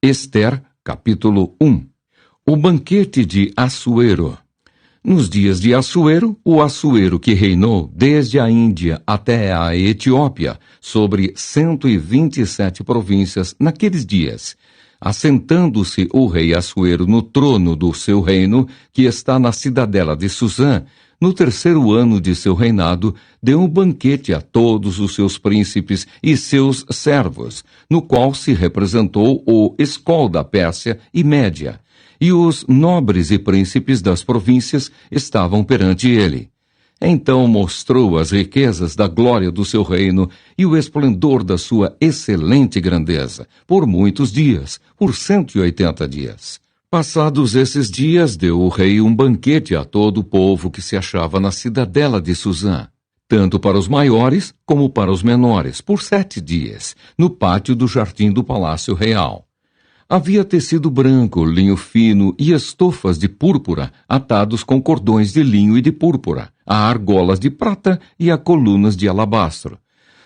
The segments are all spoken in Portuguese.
Ester, capítulo 1. O banquete de Assuero. Nos dias de Assuero, o Assuero que reinou desde a Índia até a Etiópia, sobre 127 províncias naqueles dias, assentando-se o rei Assuero no trono do seu reino, que está na cidadela de Susã, no terceiro ano de seu reinado, deu um banquete a todos os seus príncipes e seus servos, no qual se representou o escol da Pérsia e Média, e os nobres e príncipes das províncias estavam perante ele. Então mostrou as riquezas da glória do seu reino e o esplendor da sua excelente grandeza, por muitos dias, por 180 dias. Passados esses dias, deu o rei um banquete a todo o povo que se achava na cidadela de Susã, tanto para os maiores como para os menores, por 7 dias, no pátio do jardim do palácio real. Havia tecido branco, linho fino e estofas de púrpura, atados com cordões de linho e de púrpura, a argolas de prata e a colunas de alabastro.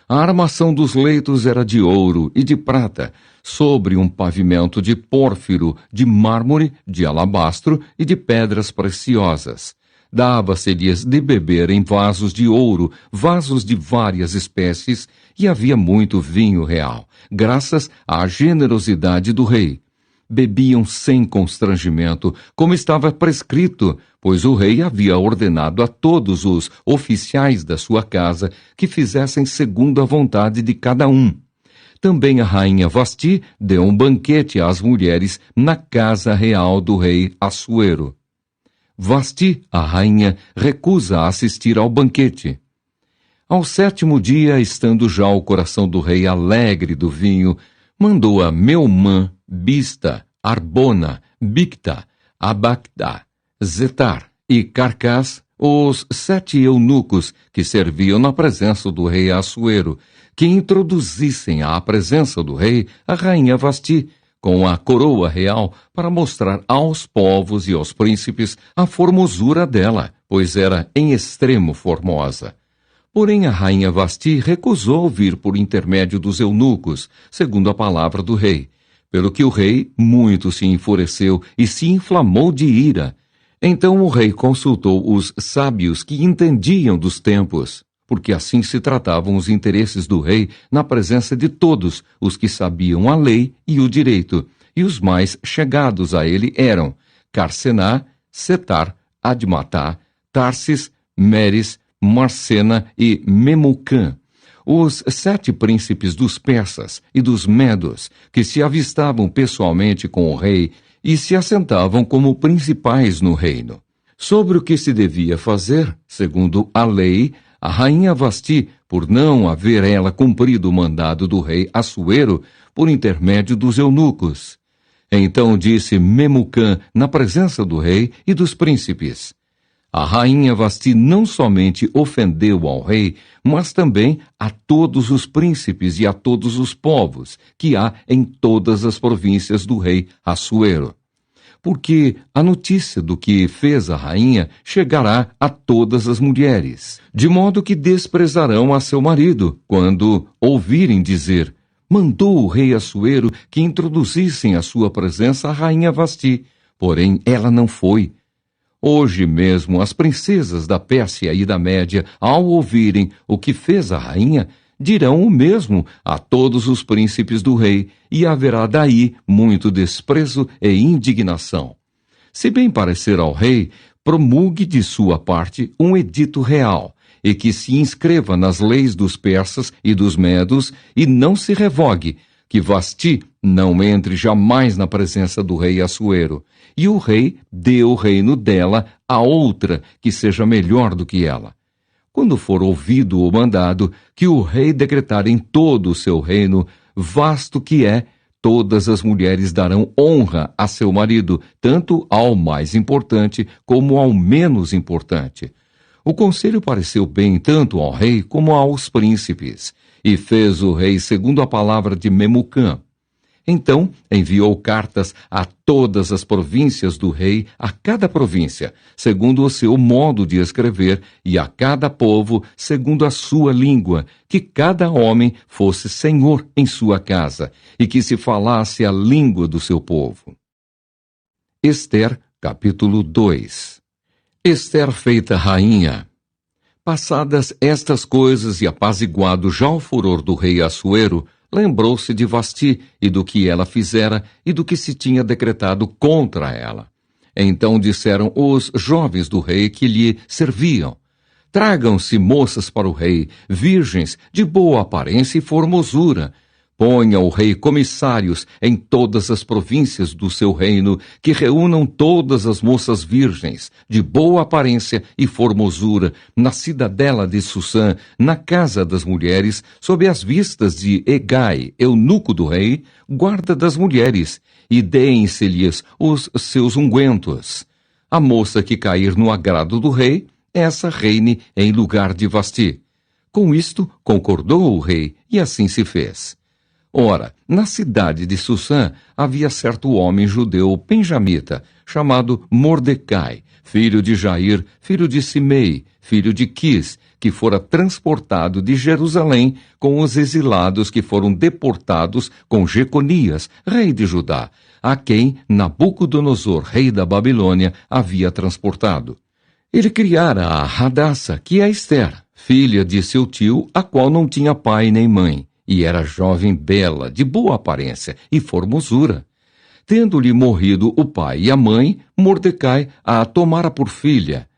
A armação dos leitos era de ouro e de prata, sobre um pavimento de pórfiro, de mármore, de alabastro e de pedras preciosas. Dava-se-lhes de beber em vasos de ouro, vasos de várias espécies, e havia muito vinho real, graças à generosidade do rei. Bebiam sem constrangimento, como estava prescrito, pois o rei havia ordenado a todos os oficiais da sua casa que fizessem segundo a vontade de cada um. Também a rainha Vasti deu um banquete às mulheres na casa real do rei Assuero. Vasti, a rainha, recusa assistir ao banquete. Ao 7º dia, estando já o coração do rei alegre do vinho, mandou a Meumã, Bista, Arbona, Bicta, Abacta, Zetar e Carcás, os 7 eunucos que serviam na presença do rei Assuero, que introduzissem à presença do rei a rainha Vasti, com a coroa real, para mostrar aos povos e aos príncipes a formosura dela, pois era em extremo formosa. Porém a rainha Vasti recusou vir por intermédio dos eunucos, segundo a palavra do rei, pelo que o rei muito se enfureceu e se inflamou de ira. Então o rei consultou os sábios que entendiam dos tempos, porque assim se tratavam os interesses do rei na presença de todos os que sabiam a lei e o direito, e os mais chegados a ele eram Carcená, Setar, Admatá, Tarsis, Meres, Marcena e Memucã, os 7 príncipes dos persas e dos medos, que se avistavam pessoalmente com o rei e se assentavam como principais no reino. Sobre o que se devia fazer, segundo a lei, a rainha Vasti, por não haver ela cumprido o mandado do rei Assuero, por intermédio dos eunucos. Então disse Memucã na presença do rei e dos príncipes: a rainha Vasti não somente ofendeu ao rei, mas também a todos os príncipes e a todos os povos que há em todas as províncias do rei Assuero. Porque a notícia do que fez a rainha chegará a todas as mulheres, de modo que desprezarão a seu marido, quando ouvirem dizer: mandou o rei Assuero que introduzissem à sua presença a rainha Vasti, porém ela não foi. Hoje mesmo as princesas da Pérsia e da Média, ao ouvirem o que fez a rainha, dirão o mesmo a todos os príncipes do rei, e haverá daí muito desprezo e indignação. Se bem parecer ao rei, promulgue de sua parte um edito real, e que se inscreva nas leis dos persas e dos medos, e não se revogue, que Vasti não entre jamais na presença do rei Assuero, e o rei dê o reino dela a outra que seja melhor do que ela. Quando for ouvido o mandado, que o rei decretar em todo o seu reino, vasto que é, todas as mulheres darão honra a seu marido, tanto ao mais importante como ao menos importante. O conselho pareceu bem tanto ao rei como aos príncipes, e fez o rei segundo a palavra de Memucã. Então enviou cartas a todas as províncias do rei, a cada província, segundo o seu modo de escrever, e a cada povo, segundo a sua língua, que cada homem fosse senhor em sua casa, e que se falasse a língua do seu povo. Ester, capítulo 2. Ester feita rainha. Passadas estas coisas e apaziguado já o furor do rei Assuero, lembrou-se de Vasti e do que ela fizera e do que se tinha decretado contra ela. Então disseram os jovens do rei que lhe serviam: tragam-se moças para o rei, virgens de boa aparência e formosura. Ponha o rei comissários em todas as províncias do seu reino, que reúnam todas as moças virgens, de boa aparência e formosura, na cidadela de Susã, na casa das mulheres, sob as vistas de Hegai, eunuco do rei, guarda das mulheres, e deem-se-lhes os seus ungüentos. A moça que cair no agrado do rei, essa reine em lugar de Vasti. Com isto concordou o rei, e assim se fez. Ora, na cidade de Susã havia certo homem judeu benjamita, chamado Mordecai, filho de Jair, filho de Simei, filho de Quis, que fora transportado de Jerusalém com os exilados que foram deportados com Jeconias, rei de Judá, a quem Nabucodonosor, rei da Babilônia, havia transportado. Ele criara a Hadassa, que é Ester, filha de seu tio, a qual não tinha pai nem mãe, e era jovem bela, de boa aparência e formosura. Tendo-lhe morrido o pai e a mãe, Mordecai a tomara por filha.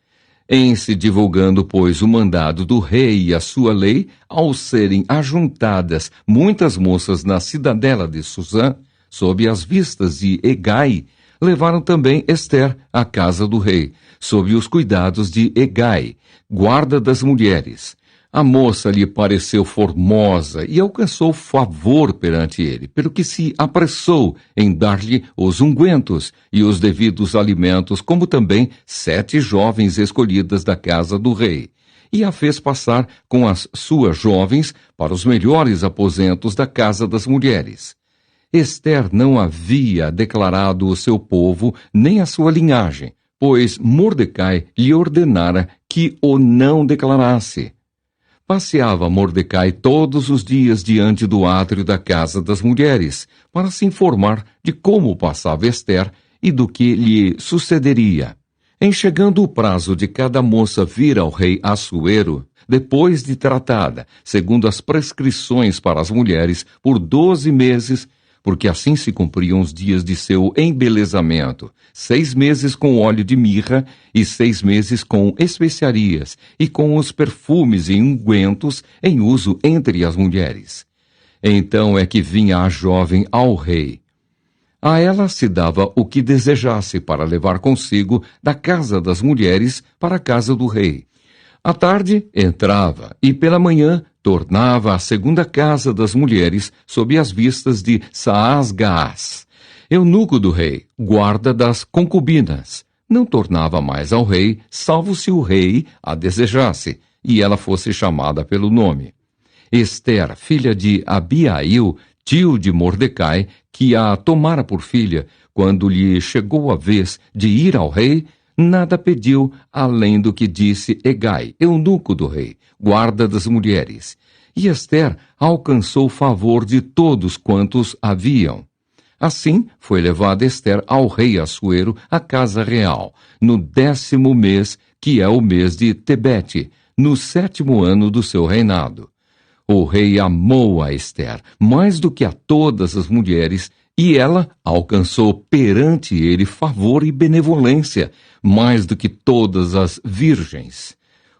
Em se divulgando, pois, o mandado do rei e a sua lei, ao serem ajuntadas muitas moças na cidadela de Susã, sob as vistas de Hegai, levaram também Ester à casa do rei, sob os cuidados de Hegai, guarda das mulheres. A moça lhe pareceu formosa e alcançou favor perante ele, pelo que se apressou em dar-lhe os ungüentos e os devidos alimentos, como também 7 jovens escolhidas da casa do rei, e a fez passar com as suas jovens para os melhores aposentos da casa das mulheres. Ester não havia declarado o seu povo nem a sua linhagem, pois Mordecai lhe ordenara que o não declarasse. Passeava Mordecai todos os dias diante do átrio da casa das mulheres, para se informar de como passava Ester e do que lhe sucederia. Em chegando o prazo de cada moça vir ao rei Assuero, depois de tratada, segundo as prescrições para as mulheres, por 12 meses, porque assim se cumpriam os dias de seu embelezamento, 6 meses com óleo de mirra e 6 meses com especiarias e com os perfumes e ungüentos em uso entre as mulheres. Então é que vinha a jovem ao rei. A ela se dava o que desejasse para levar consigo da casa das mulheres para a casa do rei. À tarde entrava e pela manhã tornava à segunda casa das mulheres sob as vistas de Saasgaás, eunuco do rei, guarda das concubinas. Não tornava mais ao rei, salvo se o rei a desejasse, e ela fosse chamada pelo nome. Ester, filha de Abiail, tio de Mordecai, que a tomara por filha, quando lhe chegou a vez de ir ao rei, nada pediu além do que disse Hegai, eunuco do rei, guarda das mulheres. E Ester alcançou o favor de todos quantos haviam. Assim foi levada Ester ao rei Assuero à casa real, no 10º mês, que é o mês de Tebete, no 7º ano do seu reinado. O rei amou a Ester mais do que a todas as mulheres, e ela alcançou perante ele favor e benevolência, mais do que todas as virgens.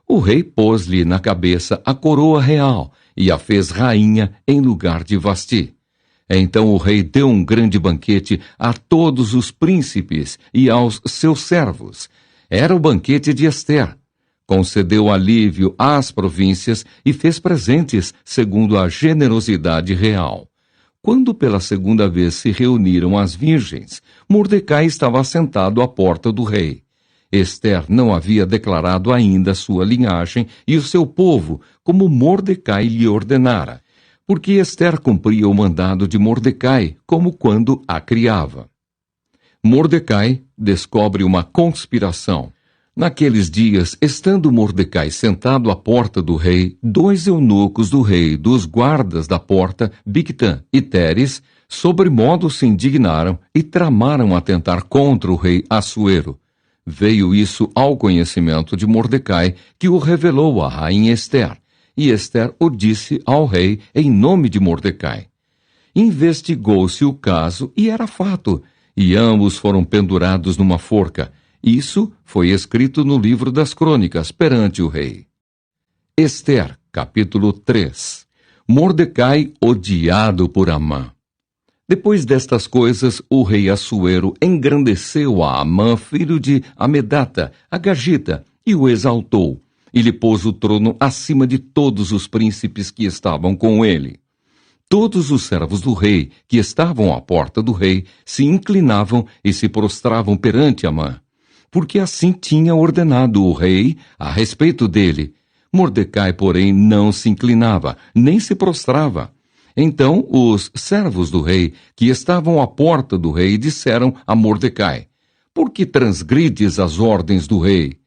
O rei pôs-lhe na cabeça a coroa real e a fez rainha em lugar de Vasti. Então o rei deu um grande banquete a todos os príncipes e aos seus servos. Era o banquete de Ester. Concedeu alívio às províncias e fez presentes segundo a generosidade real. Quando pela segunda vez se reuniram as virgens, Mordecai estava sentado à porta do rei. Ester não havia declarado ainda sua linhagem e o seu povo, como Mordecai lhe ordenara. porque Ester cumpria o mandado de Mordecai, como quando a criava. Mordecai descobre uma conspiração. Naqueles dias, estando Mordecai sentado à porta do rei, 2 eunucos do rei, dos guardas da porta, Bigtã e Teres, sobremodo se indignaram e tramaram atentar contra o rei Assuero. Veio isso ao conhecimento de Mordecai, que o revelou à rainha Ester, e Ester o disse ao rei em nome de Mordecai. Investigou-se o caso e era fato, e ambos foram pendurados numa forca. Isso foi escrito no livro das crônicas perante o rei. Ester, capítulo 3. Mordecai odiado por Amã. Depois destas coisas, o rei Assuero engrandeceu a Amã, filho de Amedata, a Gagita, e o exaltou, e lhe pôs o trono acima de todos os príncipes que estavam com ele. Todos os servos do rei, que estavam à porta do rei, se inclinavam e se prostravam perante Amã, porque assim tinha ordenado o rei a respeito dele. Mordecai, porém, não se inclinava, nem se prostrava. Então os servos do rei, que estavam à porta do rei, disseram a Mordecai: por que transgrides as ordens do rei?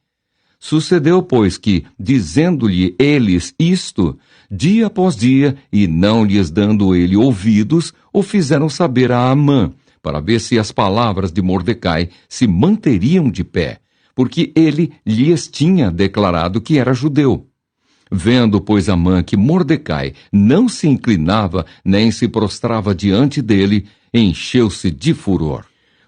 Sucedeu, pois, que, dizendo-lhe eles isto, dia após dia, e não lhes dando ele ouvidos, o fizeram saber a Amã, para ver se as palavras de Mordecai se manteriam de pé, porque ele lhes tinha declarado que era judeu. Vendo, pois, Amã que Mordecai não se inclinava nem se prostrava diante dele, encheu-se de furor.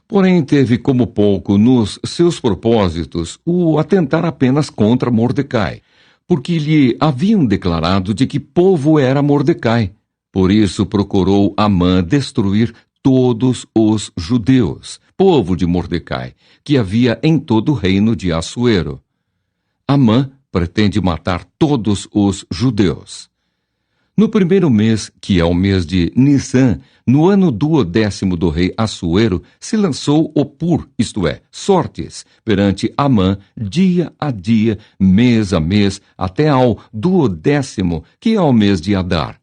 Porém, teve como pouco nos seus propósitos o atentar apenas contra Mordecai, porque lhe haviam declarado de que povo era Mordecai. Por isso procurou Amã destruir todos os judeus, povo de Mordecai, que havia em todo o reino de Assuero. Amã pretende matar todos os judeus. No primeiro mês, que é o mês de Nisã, no ano 12º do rei Assuero, se lançou o pur, isto é, sortes, perante Amã, dia a dia, mês a mês, até ao 12º, que é o mês de Adar.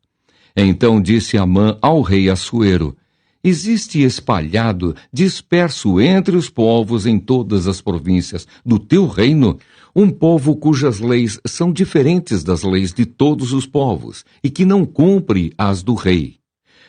Então disse Amã ao rei Assuero: existe espalhado, disperso entre os povos em todas as províncias do teu reino, um povo cujas leis são diferentes das leis de todos os povos, e que não cumpre as do rei.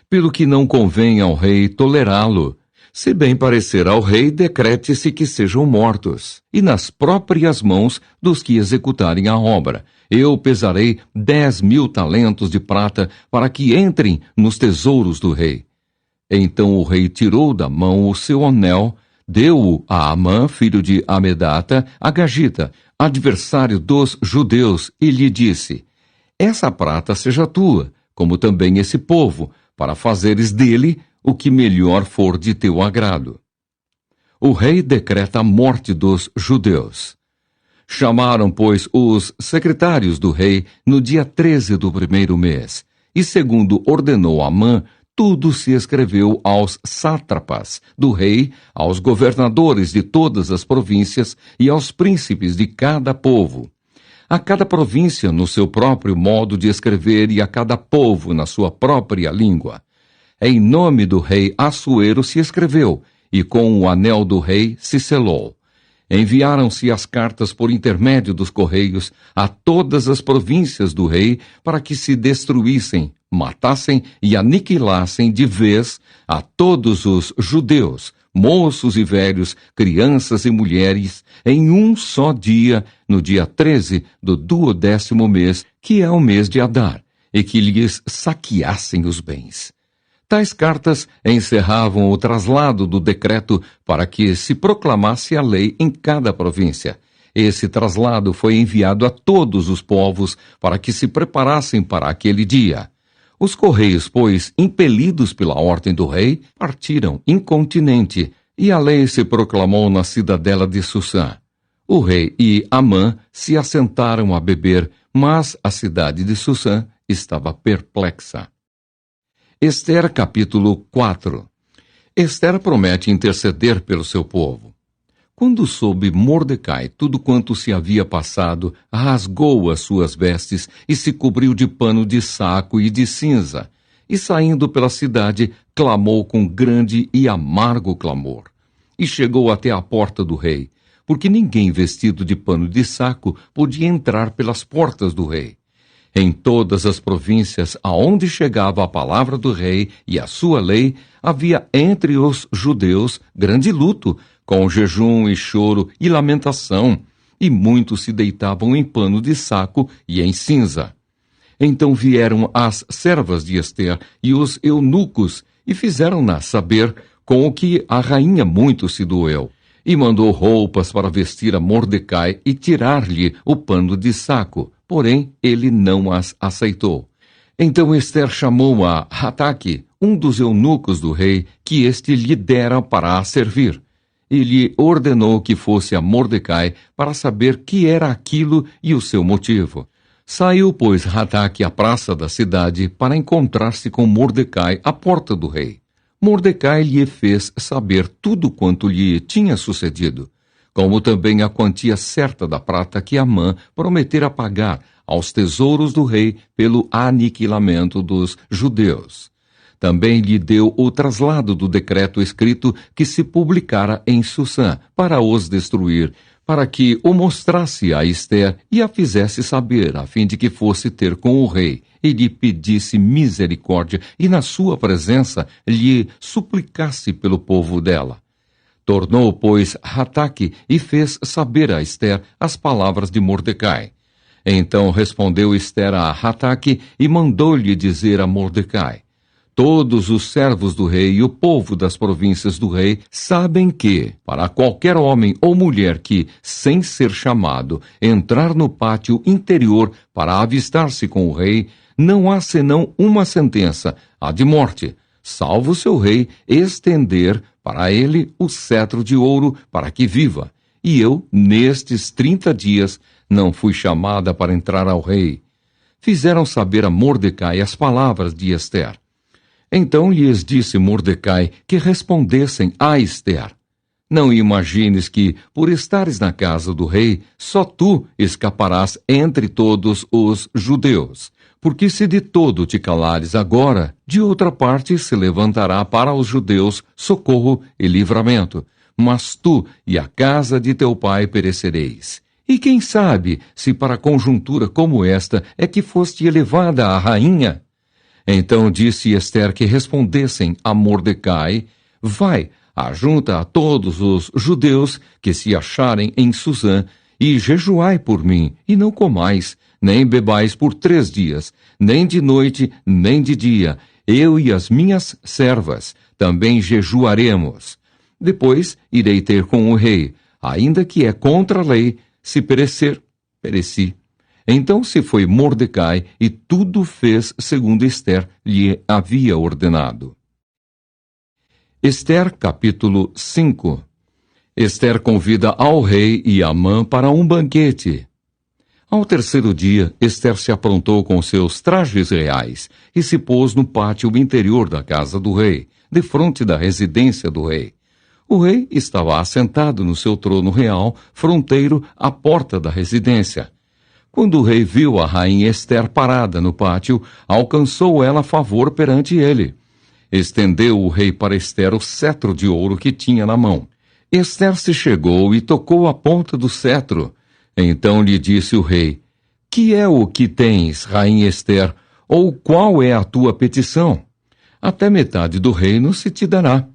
Pelo que não convém ao rei tolerá-lo. Se bem parecer ao rei, decrete-se que sejam mortos, e nas próprias mãos dos que executarem a obra. Eu pesarei 10.000 talentos de prata para que entrem nos tesouros do rei. Então o rei tirou da mão o seu anel, deu-o a Amã, filho de Amedata, a Gagita, adversário dos judeus, e lhe disse: essa prata seja tua, como também esse povo, para fazeres dele o que melhor for de teu agrado. O rei decreta a morte dos judeus. Chamaram, pois, os secretários do rei no dia 13 do primeiro mês, e segundo ordenou Amã, tudo se escreveu aos sátrapas do rei, aos governadores de todas as províncias e aos príncipes de cada povo. A cada província no seu próprio modo de escrever e a cada povo na sua própria língua. Em nome do rei Assuero se escreveu, e com o anel do rei se selou. Enviaram-se as cartas por intermédio dos correios a todas as províncias do rei para que se destruíssem, matassem e aniquilassem de vez a todos os judeus, moços e velhos, crianças e mulheres, em um só dia, no dia 13 do 12º mês, que é o mês de Adar, e que lhes saqueassem os bens. Tais cartas encerravam o traslado do decreto para que se proclamasse a lei em cada província. Esse traslado foi enviado a todos os povos para que se preparassem para aquele dia. Os correios, pois, impelidos pela ordem do rei, partiram incontinenti, e a lei se proclamou na cidadela de Susã. O rei e Amã se assentaram a beber, mas a cidade de Susã estava perplexa. Ester, capítulo 4. Ester promete interceder pelo seu povo. Quando soube Mordecai tudo quanto se havia passado, rasgou as suas vestes e se cobriu de pano de saco e de cinza, e saindo pela cidade, clamou com grande e amargo clamor. E chegou até a porta do rei, porque ninguém vestido de pano de saco podia entrar pelas portas do rei. Em todas as províncias aonde chegava a palavra do rei e a sua lei, havia entre os judeus grande luto, com jejum e choro e lamentação, e muitos se deitavam em pano de saco e em cinza. Então vieram as servas de Ester e os eunucos, e fizeram-na saber com o que a rainha muito se doeu, e mandou roupas para vestir a Mordecai e tirar-lhe o pano de saco, porém ele não as aceitou. Então Ester chamou a Hataque, um dos eunucos do rei, que este lhe dera para a servir, e lhe ordenou que fosse a Mordecai para saber que era aquilo e o seu motivo. Saiu, pois, Hataque à praça da cidade para encontrar-se com Mordecai à porta do rei. Mordecai lhe fez saber tudo quanto lhe tinha sucedido, como também a quantia certa da prata que Amã prometera pagar aos tesouros do rei pelo aniquilamento dos judeus. Também lhe deu o traslado do decreto escrito que se publicara em Susã para os destruir, para que o mostrasse a Ester e a fizesse saber, a fim de que fosse ter com o rei, e lhe pedisse misericórdia, e na sua presença lhe suplicasse pelo povo dela. Tornou, pois, Hataque e fez saber a Ester as palavras de Mordecai. Então respondeu Ester a Hataque e mandou-lhe dizer a Mordecai: todos os servos do rei e o povo das províncias do rei sabem que, para qualquer homem ou mulher que, sem ser chamado, entrar no pátio interior para avistar-se com o rei, não há senão uma sentença, a de morte, salvo seu rei estender para ele o cetro de ouro para que viva. E eu, nestes 30 dias, não fui chamada para entrar ao rei. Fizeram saber a Mordecai as palavras de Ester. Então lhes disse Mordecai que respondessem a Ester: não imagines que, por estares na casa do rei, só tu escaparás entre todos os judeus. Porque se de todo te calares agora, de outra parte se levantará para os judeus socorro e livramento. Mas tu e a casa de teu pai perecereis. E quem sabe se para conjuntura como esta é que foste elevada a rainha? Então disse Ester que respondessem a Mordecai: vai, ajunta a todos os judeus que se acharem em Susã, e jejuai por mim, e não comais, nem bebais por 3 dias, nem de noite, nem de dia. Eu e as minhas servas também jejuaremos. Depois irei ter com o rei, ainda que é contra a lei, se perecer, pereci. Então se foi Mordecai e tudo fez segundo Ester lhe havia ordenado. Ester capítulo 5. Ester convida ao rei e Amã para um banquete. Ao 3º dia, Ester se aprontou com seus trajes reais e se pôs no pátio interior da casa do rei, defronte da residência do rei. O rei estava assentado no seu trono real, fronteiro à porta da residência. Quando o rei viu a rainha Ester parada no pátio, alcançou ela favor perante ele. Estendeu o rei para Ester o cetro de ouro que tinha na mão. Ester se chegou e tocou a ponta do cetro. Então lhe disse o rei: que é o que tens, rainha Ester, ou qual é a tua petição? Até metade do reino se te dará.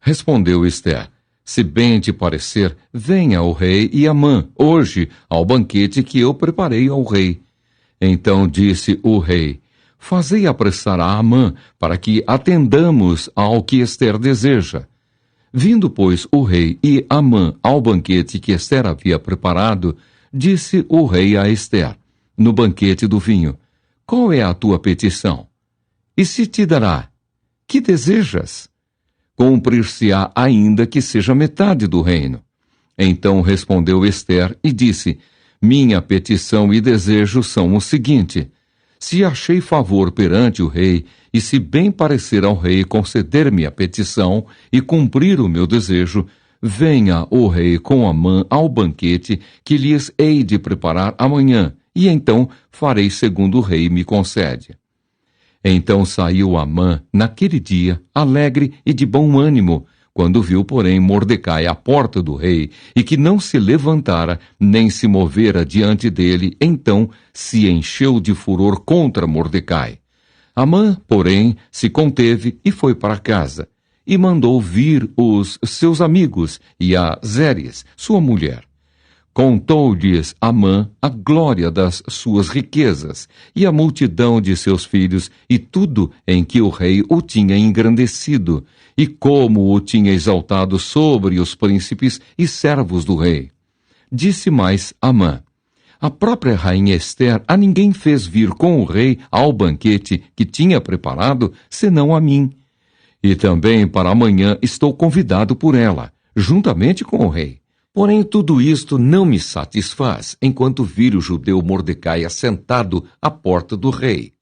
Respondeu Ester: se bem te parecer, venha o rei e Amã, hoje, ao banquete que eu preparei ao rei. Então disse o rei: fazei apressar a Amã, para que atendamos ao que Ester deseja. Vindo, pois, o rei e Amã ao banquete que Ester havia preparado, disse o rei a Ester, no banquete do vinho: qual é a tua petição? E se te dará? Que desejas? Cumprir-se-á ainda que seja metade do reino. Então respondeu Ester e disse: minha petição e desejo são o seguinte: se achei favor perante o rei, e se bem parecer ao rei conceder-me a petição e cumprir o meu desejo, venha o rei com Amã ao banquete que lhes hei de preparar amanhã, e então farei segundo o rei me concede. Então saiu Amã, naquele dia, alegre e de bom ânimo, quando viu, porém, Mordecai à porta do rei, e que não se levantara, nem se movera diante dele, então se encheu de furor contra Mordecai. Amã, porém, se conteve e foi para casa, e mandou vir os seus amigos e a Zeres, sua mulher. Contou-lhes Amã a glória das suas riquezas e a multidão de seus filhos e tudo em que o rei o tinha engrandecido e como o tinha exaltado sobre os príncipes e servos do rei. Disse mais Amã: a própria rainha Ester a ninguém fez vir com o rei ao banquete que tinha preparado, senão a mim. E também para amanhã estou convidado por ela, juntamente com o rei. Porém, tudo isto não me satisfaz, enquanto vir o judeu Mordecai assentado à porta do rei.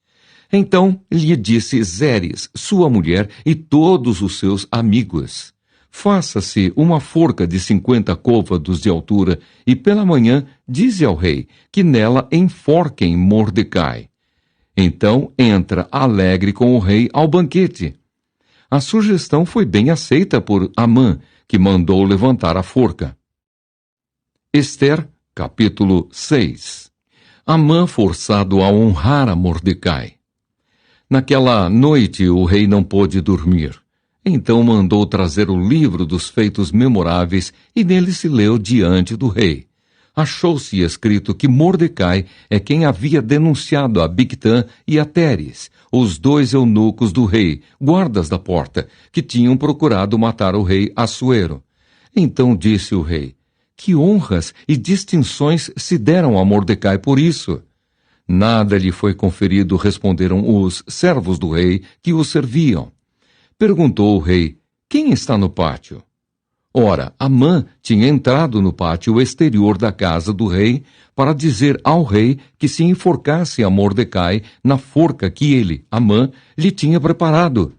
Então lhe disse Zeres, sua mulher, e todos os seus amigos: faça-se uma forca de 50 côvados de altura, e pela manhã dize ao rei que nela enforquem Mordecai. Então entra alegre com o rei ao banquete. A sugestão foi bem aceita por Amã, que mandou levantar a forca. Ester, capítulo 6. Amã forçado a honrar a Mordecai. Naquela noite o rei não pôde dormir. Então mandou trazer o livro dos feitos memoráveis e nele se leu diante do rei. Achou-se escrito que Mordecai é quem havia denunciado a Bigtã e a Teres, os dois eunucos do rei, guardas da porta, que tinham procurado matar o rei Assuero. Então disse o rei: que honras e distinções se deram a Mordecai por isso? Nada lhe foi conferido, responderam os servos do rei que o serviam. Perguntou o rei: quem está no pátio? Ora, Amã tinha entrado no pátio exterior da casa do rei para dizer ao rei que se enforcasse a Mordecai na forca que ele, Amã, lhe tinha preparado.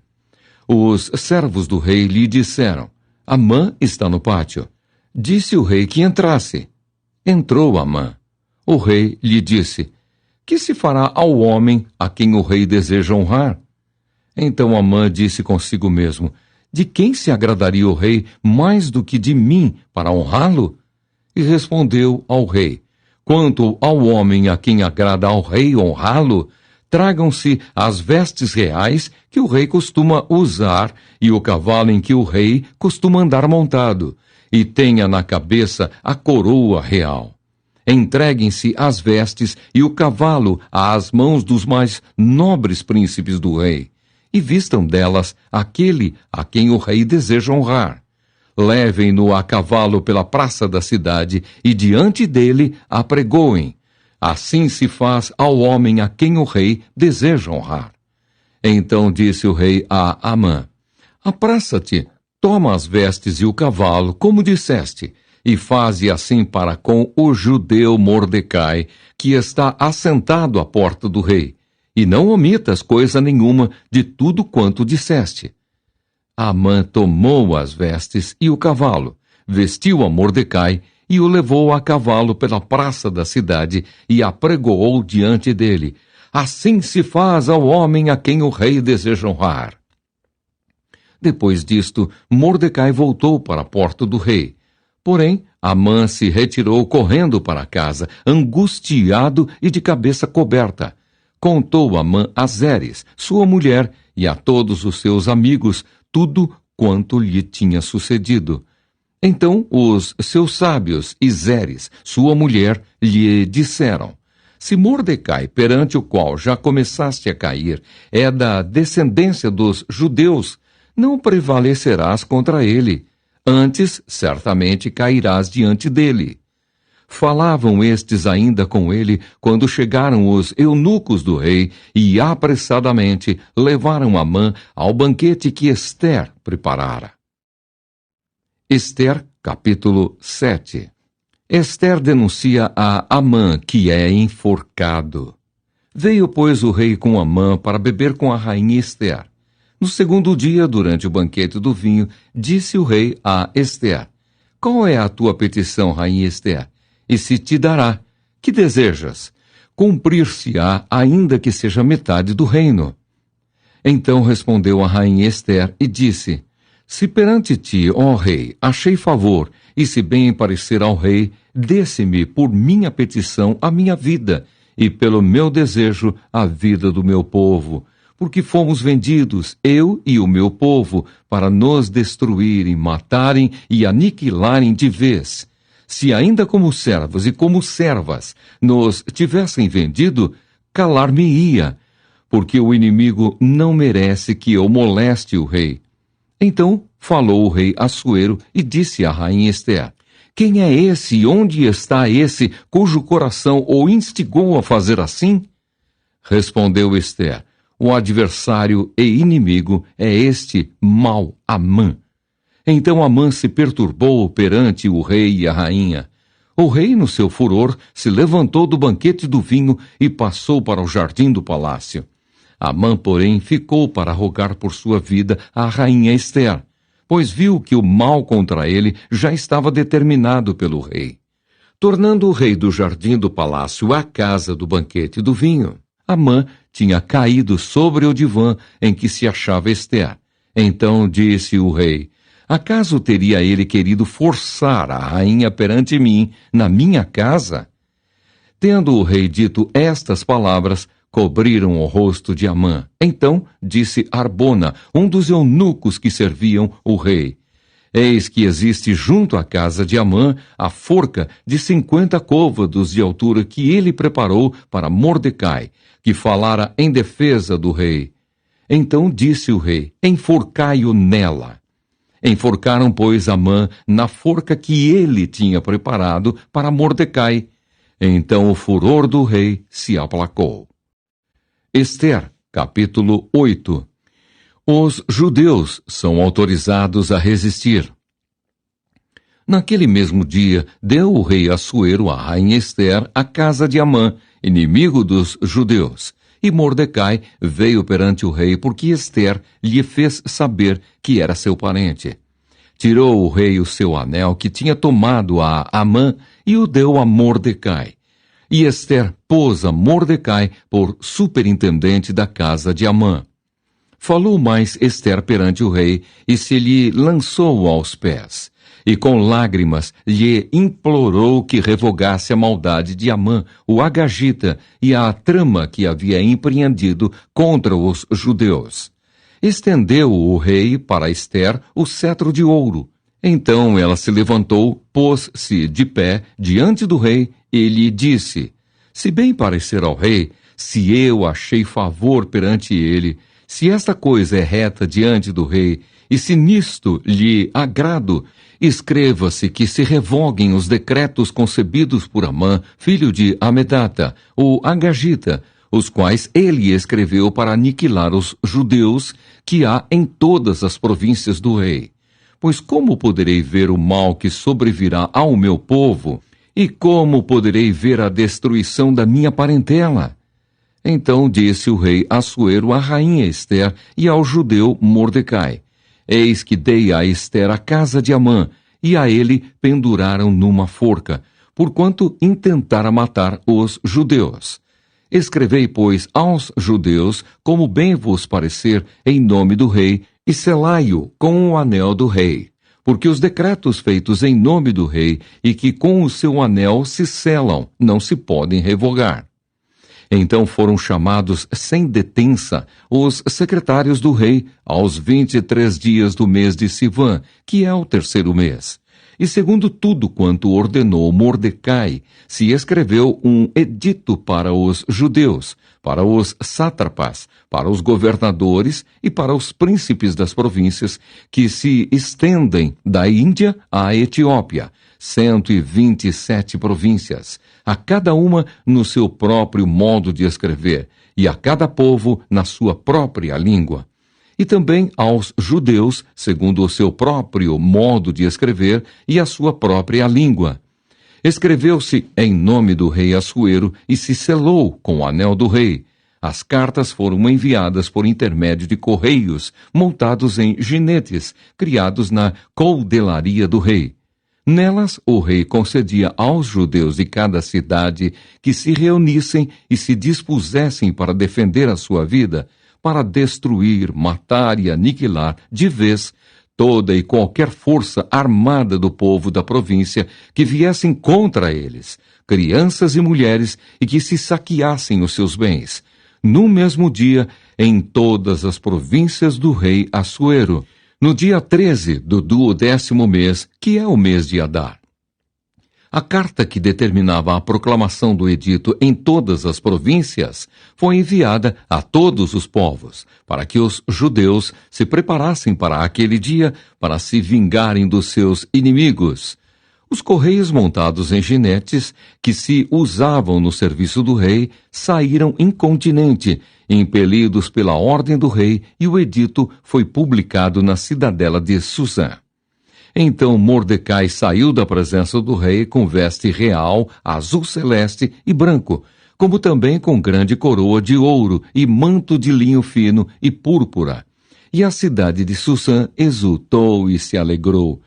Os servos do rei lhe disseram: Amã está no pátio. Disse o rei que entrasse. Entrou Amã. O rei lhe disse: que se fará ao homem a quem o rei deseja honrar? Então Amã disse consigo mesmo: de quem se agradaria o rei mais do que de mim para honrá-lo? E respondeu ao rei: quanto ao homem a quem agrada ao rei honrá-lo, tragam-se as vestes reais que o rei costuma usar e o cavalo em que o rei costuma andar montado, e tenha na cabeça a coroa real. Entreguem-se as vestes e o cavalo às mãos dos mais nobres príncipes do rei, e vistam delas aquele a quem o rei deseja honrar. Levem-no a cavalo pela praça da cidade e diante dele apregoem. Assim se faz ao homem a quem o rei deseja honrar. Então disse o rei a Amã: apressa-te, toma as vestes e o cavalo, como disseste, e faze assim para com o judeu Mordecai, que está assentado à porta do rei, e não omitas coisa nenhuma de tudo quanto disseste. Amã tomou as vestes e o cavalo, vestiu a Mordecai e o levou a cavalo pela praça da cidade e apregoou diante dele. Assim se faz ao homem a quem o rei deseja honrar. Depois disto, Mordecai voltou para a porta do rei. Porém, Amã se retirou correndo para casa, angustiado e de cabeça coberta. Contou Amã a Zeres, sua mulher, e a todos os seus amigos tudo quanto lhe tinha sucedido. Então os seus sábios e Zeres, sua mulher, lhe disseram: se Mordecai, perante o qual já começaste a cair, é da descendência dos judeus, não prevalecerás contra ele. Antes, certamente, cairás diante dele. Falavam estes ainda com ele quando chegaram os eunucos do rei e apressadamente levaram Amã ao banquete que Ester preparara. Ester, capítulo 7. Ester denuncia a Amã que é enforcado. Veio, pois, o rei com Amã para beber com a rainha Ester. No segundo dia, durante o banquete do vinho, disse o rei a Ester: qual é a tua petição, rainha Ester? E se te dará. Que desejas? Cumprir-se-á, ainda que seja metade do reino. Então respondeu a rainha Ester e disse: Se perante ti, ó rei, achei favor, e se bem parecer ao rei, dê-se-me por minha petição a minha vida, e pelo meu desejo a vida do meu povo, porque fomos vendidos, eu e o meu povo, para nos destruírem, matarem e aniquilarem de vez. Se ainda como servos e como servas nos tivessem vendido, calar-me-ia, porque o inimigo não merece que eu moleste o rei. Então falou o rei Assuero e disse à rainha Ester: Quem é esse e onde está esse cujo coração o instigou a fazer assim? Respondeu Ester: O adversário e inimigo é este mau Amã. Então Amã se perturbou perante o rei e a rainha. O rei, no seu furor, se levantou do banquete do vinho e passou para o jardim do palácio. Amã, porém, ficou para rogar por sua vida à rainha Ester, pois viu que o mal contra ele já estava determinado pelo rei. Tornando o rei do jardim do palácio à casa do banquete do vinho, Amã tinha caído sobre o divã em que se achava Ester. Então disse o rei: Acaso teria ele querido forçar a rainha perante mim, na minha casa? Tendo o rei dito estas palavras, cobriram o rosto de Amã. Então disse Arbona, um dos eunucos que serviam o rei: Eis que existe junto à casa de Amã a forca de 50 côvados de altura que ele preparou para Mordecai, que falara em defesa do rei. Então disse o rei: Enforcai-o nela. Enforcaram, pois, Amã na forca que ele tinha preparado para Mordecai. Então o furor do rei se aplacou. Ester, capítulo 8. Os judeus são autorizados a resistir. Naquele mesmo dia, deu o rei Assuero à rainha Ester a casa de Amã, inimigo dos judeus. E Mordecai veio perante o rei, porque Ester lhe fez saber que era seu parente. Tirou o rei o seu anel que tinha tomado a Amã e o deu a Mordecai. E Ester pôs a Mordecai por superintendente da casa de Amã. Falou mais Ester perante o rei e se lhe lançou aos pés. E com lágrimas lhe implorou que revogasse a maldade de Amã, o agagita, e a trama que havia empreendido contra os judeus. Estendeu o rei para Ester o cetro de ouro. Então ela se levantou, pôs-se de pé diante do rei e lhe disse: Se bem parecer ao rei, se eu achei favor perante ele, se esta coisa é reta diante do rei, e se nisto lhe agrado, escreva-se que se revoguem os decretos concebidos por Amã, filho de Amedata, o agagita, os quais ele escreveu para aniquilar os judeus que há em todas as províncias do rei. Pois como poderei ver o mal que sobrevirá ao meu povo? E como poderei ver a destruição da minha parentela? Então disse o rei Assuero à rainha Ester e ao judeu Mordecai: Eis que dei a Ester a casa de Amã, e a ele penduraram numa forca, porquanto intentara matar os judeus. Escrevei, pois, aos judeus, como bem vos parecer, em nome do rei, e selai-o com o anel do rei. Porque os decretos feitos em nome do rei, e que com o seu anel se selam, não se podem revogar. Então foram chamados sem detença os secretários do rei aos 23 dias do mês de Sivan, que é o terceiro mês. E segundo tudo quanto ordenou Mordecai, se escreveu um edito para os judeus, para os sátrapas, para os governadores e para os príncipes das províncias que se estendem da Índia à Etiópia, 127 províncias, a cada uma no seu próprio modo de escrever, e a cada povo na sua própria língua. E também aos judeus, segundo o seu próprio modo de escrever e a sua própria língua. Escreveu-se em nome do rei Assuero e se selou com o anel do rei. As cartas foram enviadas por intermédio de correios, montados em jinetes, criados na coldelaria do rei. Nelas, o rei concedia aos judeus de cada cidade que se reunissem e se dispusessem para defender a sua vida, para destruir, matar e aniquilar de vez toda e qualquer força armada do povo da província que viessem contra eles, crianças e mulheres, e que se saqueassem os seus bens, no mesmo dia, em todas as províncias do rei Assuero, no dia 13 do 12º mês, que é o mês de Adar. A carta que determinava a proclamação do edito em todas as províncias foi enviada a todos os povos, para que os judeus se preparassem para aquele dia para se vingarem dos seus inimigos. Os correios montados em jinetes, que se usavam no serviço do rei, saíram incontinenti, impelidos pela ordem do rei, e o edito foi publicado na cidadela de Susã. Então Mordecai saiu da presença do rei com veste real, azul celeste e branco, como também com grande coroa de ouro e manto de linho fino e púrpura. E a cidade de Susã exultou e se alegrou.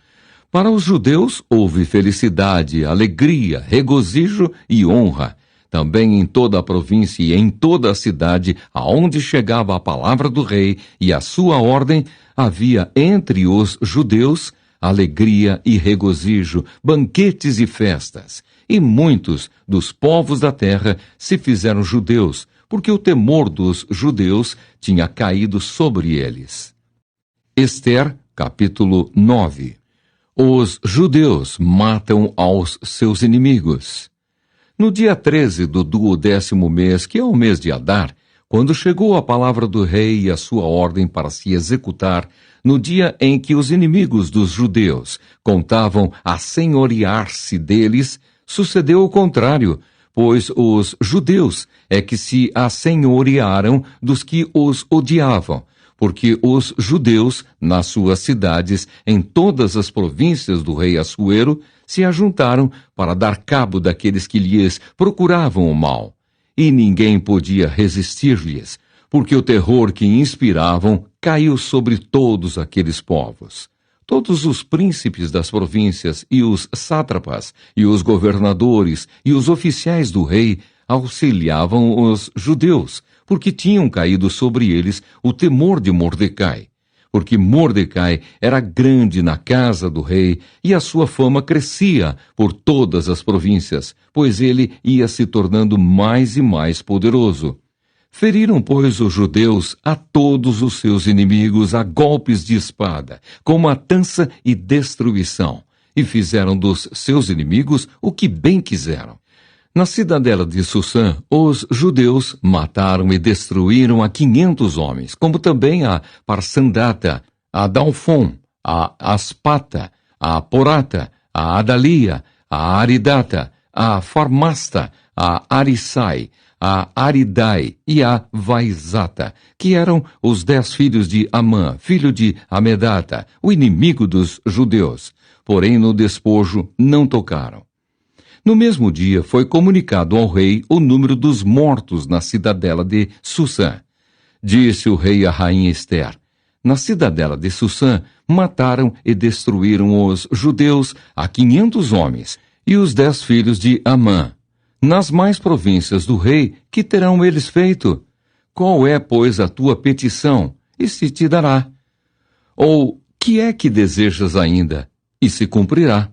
Para os judeus houve felicidade, alegria, regozijo e honra. Também em toda a província e em toda a cidade, aonde chegava a palavra do rei e a sua ordem, havia entre os judeus alegria e regozijo, banquetes e festas. E muitos dos povos da terra se fizeram judeus, porque o temor dos judeus tinha caído sobre eles. Ester, capítulo 9. Os judeus matam aos seus inimigos. No dia 13 do 12º mês, que é o mês de Adar, quando chegou a palavra do rei e a sua ordem para se executar, no dia em que os inimigos dos judeus contavam assenhorear-se deles, sucedeu o contrário, pois os judeus é que se assenhorearam dos que os odiavam, porque os judeus, nas suas cidades, em todas as províncias do rei Assuero, se ajuntaram para dar cabo daqueles que lhes procuravam o mal. E ninguém podia resistir-lhes, porque o terror que inspiravam caiu sobre todos aqueles povos. Todos os príncipes das províncias e os sátrapas e os governadores e os oficiais do rei auxiliavam os judeus, porque tinham caído sobre eles o temor de Mordecai. Porque Mordecai era grande na casa do rei e a sua fama crescia por todas as províncias, pois ele ia se tornando mais e mais poderoso. Feriram, pois, os judeus a todos os seus inimigos a golpes de espada, com matança e destruição, e fizeram dos seus inimigos o que bem quiseram. Na cidadela de Susã, os judeus mataram e destruíram a 500 homens, como também a Parsandata, a Dalfon, a Aspata, a Porata, a Adalia, a Aridata, a Farmasta, a Arisai, a Aridai e a Vaizata, que eram os 10 filhos de Amã, filho de Amedata, o inimigo dos judeus. Porém, no despojo não tocaram. No mesmo dia foi comunicado ao rei o número dos mortos na cidadela de Susã. Disse o rei à rainha Ester: na cidadela de Susã mataram e destruíram os judeus a 500 homens e os 10 filhos de Amã. Nas mais províncias do rei, que terão eles feito? Qual é, pois, a tua petição? E se te dará. Ou, que é que desejas ainda? E se cumprirá.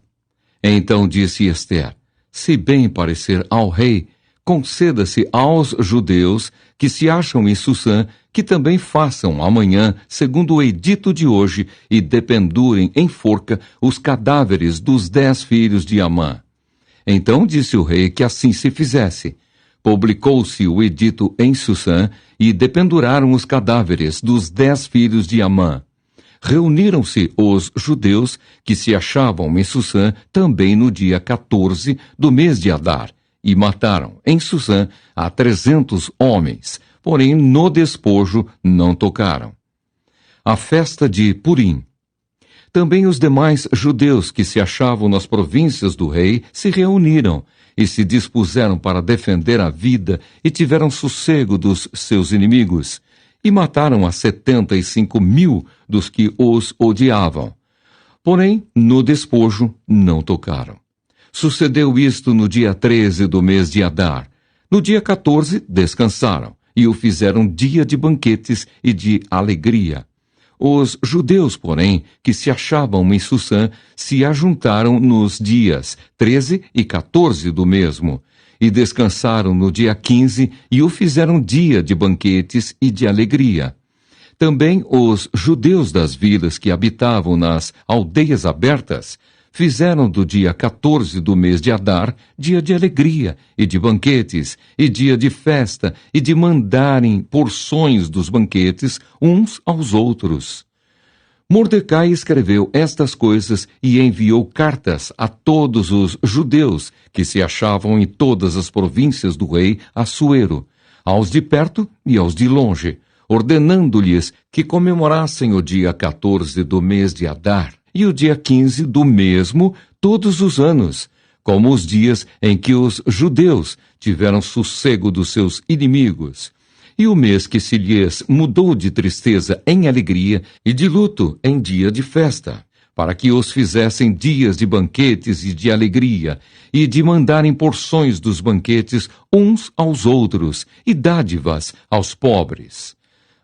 Então disse Ester: se bem parecer ao rei, conceda-se aos judeus que se acham em Susã, que também façam amanhã, segundo o edito de hoje, e dependurem em forca os cadáveres dos 10 filhos de Amã. Então disse o rei que assim se fizesse. Publicou-se o edito em Susã, e dependuraram os cadáveres dos 10 filhos de Amã. Reuniram-se os judeus que se achavam em Susã também no dia 14 do mês de Adar, e mataram em Susã a 300 homens, porém no despojo não tocaram. A festa de Purim. Também os demais judeus que se achavam nas províncias do rei se reuniram e se dispuseram para defender a vida e tiveram sossego dos seus inimigos, e mataram a 75.000 dos que os odiavam. Porém, no despojo não tocaram. Sucedeu isto no dia 13 do mês de Adar. No dia 14, descansaram, e o fizeram dia de banquetes e de alegria. Os judeus, porém, que se achavam em Susã, se ajuntaram nos dias 13 e 14 do mesmo, e descansaram no dia 15, e o fizeram dia de banquetes e de alegria. Também os judeus das vilas que habitavam nas aldeias abertas fizeram do dia 14 do mês de Adar dia de alegria e de banquetes, e dia de festa, e de mandarem porções dos banquetes uns aos outros. Mordecai escreveu estas coisas e enviou cartas a todos os judeus que se achavam em todas as províncias do rei Assuero, aos de perto e aos de longe, ordenando-lhes que comemorassem o dia 14 do mês de Adar e o dia 15 do mesmo todos os anos, como os dias em que os judeus tiveram sossego dos seus inimigos, e o mês que se lhes mudou de tristeza em alegria e de luto em dia de festa, para que os fizessem dias de banquetes e de alegria, e de mandarem porções dos banquetes uns aos outros, e dádivas aos pobres.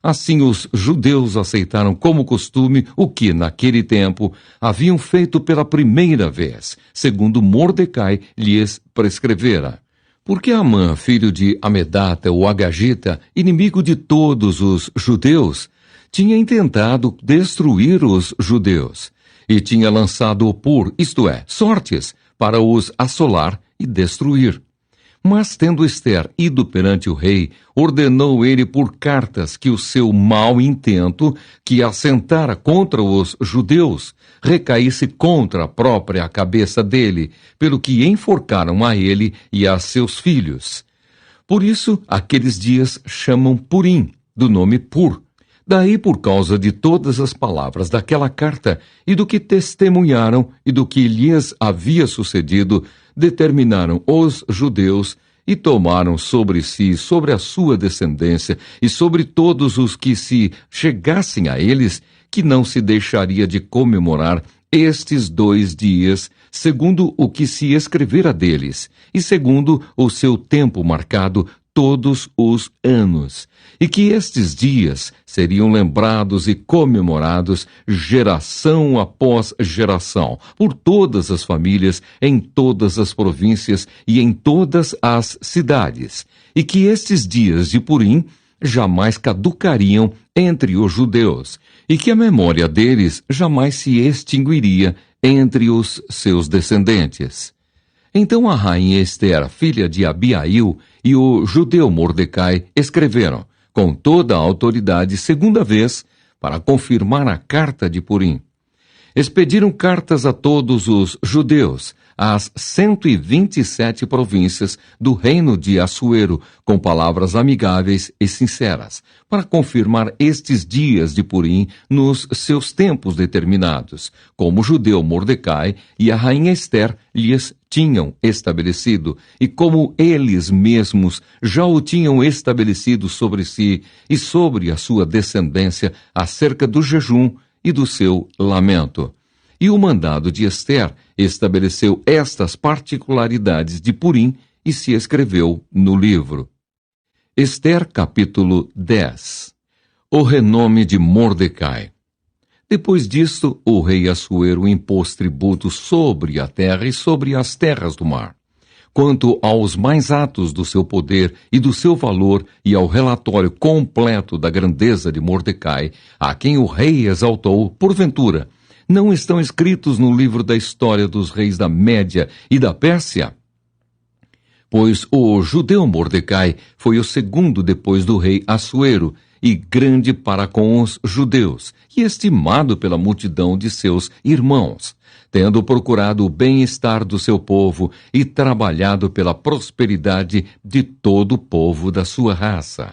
Assim os judeus aceitaram como costume o que, naquele tempo, haviam feito pela primeira vez, segundo Mordecai lhes prescrevera. Porque Amã, filho de Amedata, o Agagita, inimigo de todos os judeus, tinha intentado destruir os judeus, e tinha lançado o pur, isto é, sortes, para os assolar e destruir. Mas, tendo Ester ido perante o rei, ordenou ele por cartas que o seu mau intento, que assentara contra os judeus, recaísse contra a própria cabeça dele, pelo que enforcaram a ele e a seus filhos. Por isso, aqueles dias chamam Purim, do nome Pur. Daí, por causa de todas as palavras daquela carta, e do que testemunharam, e do que lhes havia sucedido, determinaram os judeus e tomaram sobre si, sobre a sua descendência, e sobre todos os que se chegassem a eles, que não se deixaria de comemorar estes 2 dias, segundo o que se escrevera deles, e segundo o seu tempo marcado, todos os anos, e que estes dias seriam lembrados e comemorados geração após geração, por todas as famílias, em todas as províncias e em todas as cidades, e que estes dias de Purim jamais caducariam entre os judeus, e que a memória deles jamais se extinguiria entre os seus descendentes. Então a rainha Ester, filha de Abiail, e o judeu Mordecai escreveram, com toda a autoridade, segunda vez, para confirmar a carta de Purim. Expediram cartas a todos os judeus, às 127 províncias do reino de Assuero, com palavras amigáveis e sinceras, para confirmar estes dias de Purim nos seus tempos determinados, como o judeu Mordecai e a rainha Ester lhes tinham estabelecido, e como eles mesmos já o tinham estabelecido sobre si e sobre a sua descendência acerca do jejum e do seu lamento. E o mandado de Ester estabeleceu estas particularidades de Purim e se escreveu no livro. Ester, capítulo 10. O renome de Mordecai. Depois disto, o rei Assuero impôs tributos sobre a terra e sobre as terras do mar. Quanto aos mais atos do seu poder e do seu valor e ao relatório completo da grandeza de Mordecai, a quem o rei exaltou, porventura, não estão escritos no livro da história dos reis da Média e da Pérsia? Pois o judeu Mordecai foi o segundo depois do rei Assuero, e grande para com os judeus, e estimado pela multidão de seus irmãos, tendo procurado o bem-estar do seu povo e trabalhado pela prosperidade de todo o povo da sua raça.